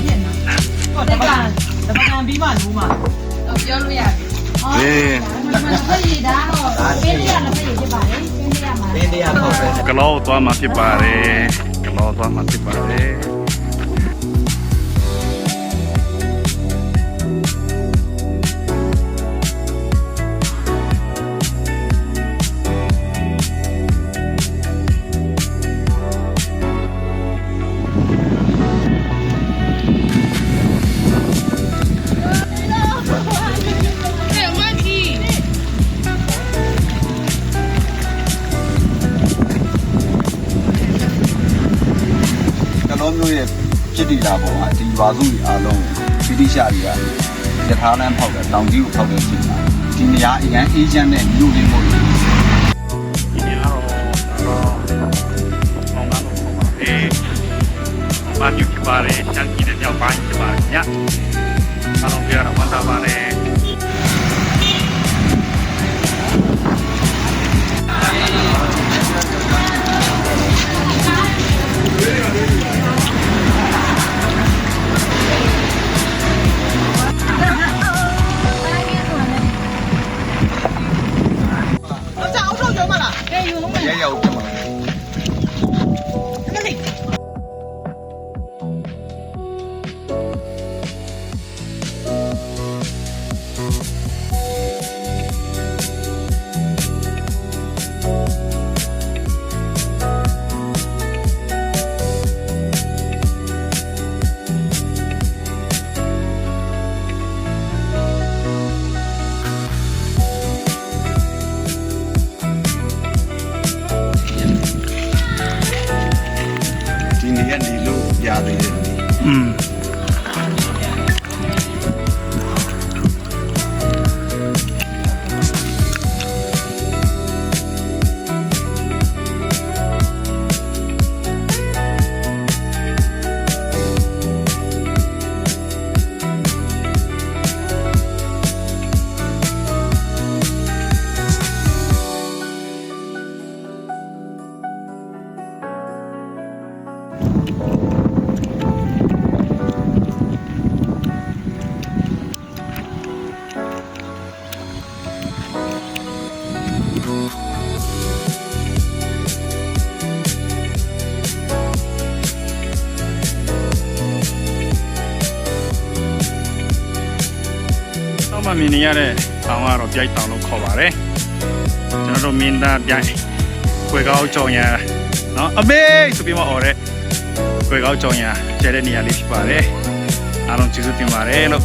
ဖြစ်နေဟုတ်တယ်ကတပကံပြီးမှလို့မှတော့ပြောလို့ရတယ်ဖက်ရည်ဒါတော့ပေးရလည်းဖက်ရည်ဖြစ်ပါလေပေးရမှာပေးရဟုတ်ပဲ ကလောသွားမှာဖြစ်ပါတယ်ကလောသွားမှာဖြစ်ပါတယ် မျိုးရဲ့ဖြစ်တည်တာပေါ့ဟာဒီရွာစုကြီးအားလုံးပိဋိရှာတွေကယထာလမ်းဖောက်တဲ့တောင်ကြီးကိုဖောက်တဲ့အချိန်မှာဒီနေရာအရန်အေးချမ်းတဲ့မြို့လေးမို့လို့ဒီနေရာတော့မောင်လာတော့ပါဘာမျိုးဖြစ်ပါလဲရှမ်းပြည်နယ်မြောက်ပိုင်းဖြစ်ပါညအားလုံးပြောရမှာတာပါလေရဲရောက်ပြန်ပါရသေးတယ်မြင်နေရတဲ့တောင်ကတော့ပြိုက်တောင်လို့ခေါ်ပါတယ်ကျွန်တော်တို့မင်းသားပြိုက်ခွေကောက်ကြောင်ရနော်အမေဆိုပြီးမှអော်တဲ့ခွေကောက်ကြောင်ရကျတဲ့နေရာလေးဖြစ်ပါတယ်အားလုံးကျေးဇူးတင်ပါတယ်လို့